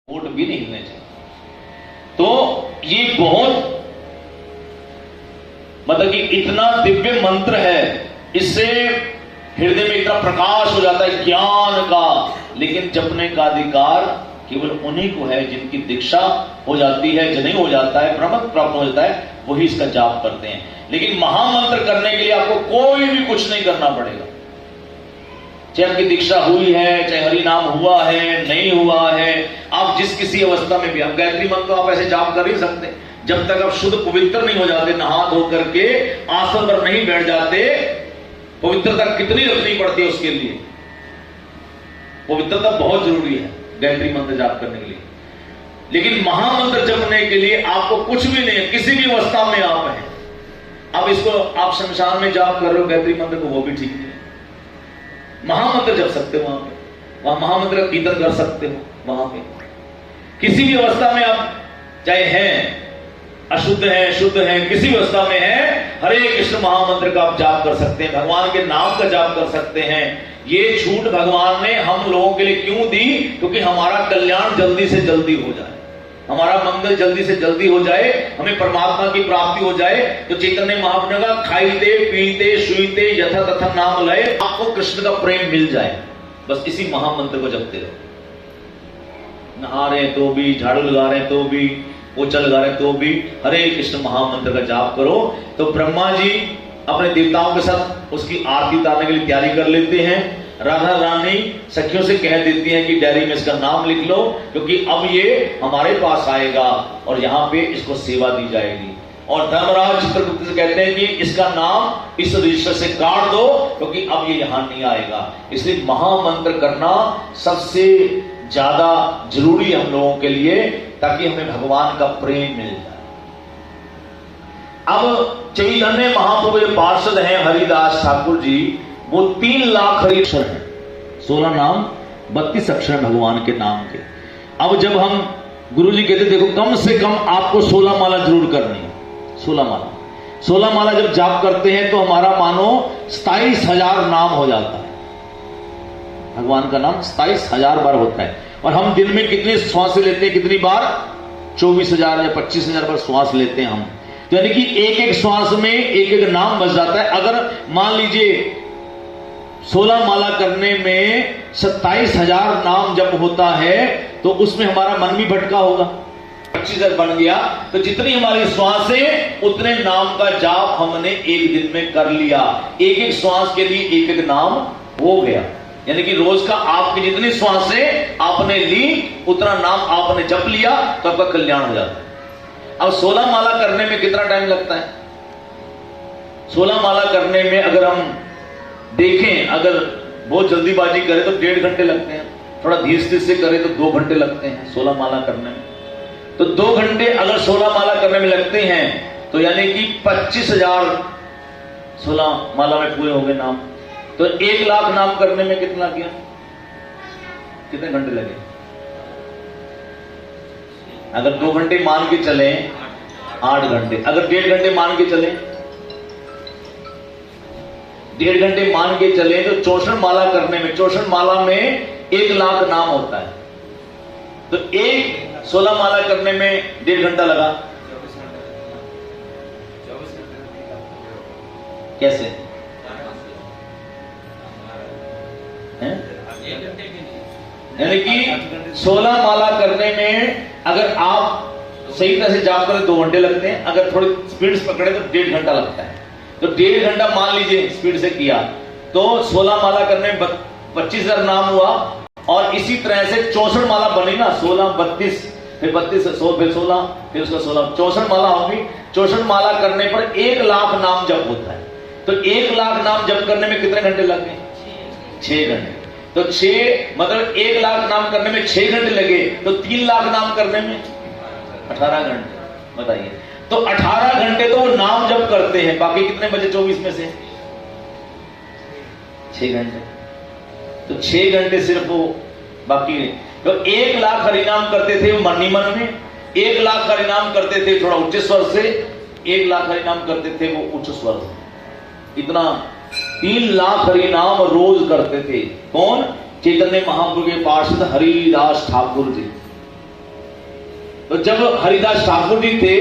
Vote भी नहीं हिलने चाहिए। तो ये बहुत मतलब कि इतना दिव्य मंत्र है, इससे हृदय में इतना प्रकाश हो जाता है ज्ञान का। लेकिन जपने का अधिकार केवल उन्हीं को है जिनकी दीक्षा हो जाती है, जनेऊ हो जाता है, ब्रह्मत्व प्राप्त हो जाता है, वही इसका जाप करते हैं। लेकिन महामंत्र करने के लिए आपको कोई भी कुछ नहीं करना पड़ेगा। चाहे आपकी दीक्षा हुई है, चाहे हरि नाम हुआ है, नहीं हुआ है, आप जिस किसी अवस्था में भी, आप गायत्री मंत्र तो आप ऐसे जाप कर ही सकते जब तक आप शुद्ध पवित्र नहीं हो जाते, नहा धो करके आसन पर नहीं बैठ जाते। पवित्रता कितनी रखनी पड़ती है उसके लिए, पवित्रता बहुत जरूरी है गायत्री मंत्र जाप करने के लिए। लेकिन महामंत्र जपने के लिए आपको कुछ भी नहीं है, किसी भी अवस्था में आप हैं। अब इसको आप शमशान में जाप कर रहे हो गायत्री मंत्र को, वो भी ठीक नहीं है। महामंत्र जप सकते हो वहां पे, वहां महामंत्र का कीर्तन कर सकते हो वहां पे। किसी भी अवस्था में आप चाहे हैं, अशुद्ध हैं, शुद्ध हैं, किसी भी अवस्था में हैं, हरे कृष्ण महामंत्र का आप जाप कर सकते हैं, भगवान के नाम का जाप कर सकते हैं। ये छूट भगवान ने हम लोगों के लिए क्यों दी? क्योंकि हमारा कल्याण जल्दी से जल्दी हो जाए, हमारा मंगल जल्दी से जल्दी हो जाए, हमें परमात्मा की प्राप्ति हो जाए। तो चैतन्य महाप्रभु का खाईते पीते शुईते यथा तथा नाम लय, आपको कृष्ण का प्रेम मिल जाए। बस इसी महामंत्र को जपते रहो। नहा रहे तो भी, झाड़ू लगा रहे तो भी, पोछा लगा रहे तो भी हरे कृष्ण महामंत्र का जाप करो। तो ब्रह्मा जी अपने देवताओं के साथ उसकी आरती उतारने के लिए तैयारी कर लेते हैं। राधा रानी सखियों से कह देती हैं कि डायरी में इसका नाम लिख लो, क्योंकि अब ये हमारे पास आएगा और यहाँ पे इसको सेवा दी जाएगी। और धर्मराज चित्रगुप्त से कहते हैं कि इसका नाम इस रजिस्टर से काट दो, क्योंकि अब ये यहां नहीं आएगा। इसलिए महामंत्र करना सबसे ज्यादा जरूरी है हम लोगों के लिए, ताकि हमें भगवान का प्रेम मिल जाए। अब चैतन्य महाप्रभु जो पार्षद हैं हरिदास ठाकुर जी, वो 3 लाख अक्षर हैं, 16 नाम 32 अक्षर भगवान के नाम के। अब जब हम गुरु जी कहते देखो कम से कम आपको 16 माला जरूर करनी है, 16 माला जब जाप करते हैं तो हमारा मानो 27,000 नाम हो जाता है। भगवान का नाम 27,000 बार होता है। और हम दिन में कितने श्वास लेते हैं, कितनी बार? 24,000 या 25,000 बार श्वास लेते हैं हम। तो यानी कि एक एक श्वास में एक एक नाम बच जाता है। अगर मान लीजिए 16 माला करने में 27,000 नाम जब होता है, तो उसमें हमारा मन भी भटका होगा। 25,000 बन गया, तो जितनी हमारी श्वास है उतने नाम का जाप हमने एक दिन में कर लिया। एक एक श्वास के लिए एक एक नाम हो गया। यानी कि रोज का आपकी जितनी श्वास है आपने ली, उतना नाम आपने जप लिया, तो आपका कल्याण हो जाता है। अब 16 माला करने में कितना टाइम लगता है? 16 माला करने में अगर हम देखें, अगर बहुत जल्दीबाजी करें तो 1.5 घंटे लगते हैं, थोड़ा धीरे से करें तो 2 घंटे लगते हैं 16 माला करने में। तो 2 घंटे अगर 16 माला करने में लगते हैं, तो यानी कि 25,000 16 माला में पूरे हो गए नाम। तो 1 लाख नाम करने में कितना किया, कितने घंटे लगे? अगर 2 घंटे मान के चले 8 घंटे, अगर 1.5 घंटे मान के चले, 1.5 घंटे मान के चले, तो 64 माला करने में, 64 माला में 1 लाख नाम होता है। तो 16 माला करने में 1.5 घंटा लगा। कैसे हैं? यानी कि 16 माला करने में अगर आप सही तरह से जाप करें 2 घंटे लगते हैं, अगर थोड़ी स्पीड से पकड़े तो 1.5 घंटा लगता है। तो 1.5 घंटा मान लीजिए स्पीड से किया, तो 16 माला करने में 25,000 नाम हुआ। और इसी तरह से 64 माला बनी ना, 16 32 फिर 32 100 फिर 16 फिर उसका 16 64 माला होगी। 64 माला करने पर 1 लाख नाम जप होता है। तो 1 लाख नाम जप करने में कितने घंटे लगे? 6 घंटे। तो 6 मतलब 1 लाख नाम करने में 6 घंटे लगे, तो 3 लाख नाम करने में 18 घंटे। बताइए, तो 18 घंटे तो वो नाम जप करते हैं, बाकी कितने बचे 24 में से? 6 घंटे। तो 6 घंटे सिर्फ वो बाकी है। तो 1 लाख हरिनाम करते थे वो मन ही मन में, 1 लाख हरिनाम करते थे थोड़ा उच्च स्वर से, 1 लाख हरिनाम करते थे वो उच्च स्वर से। इतना 3 लाख हरिनाम रोज करते थे। कौन? चैतन्य महाप्रभु के पार्षद हरिदास ठाकुर जी। तो जब हरिदास ठाकुर जी थे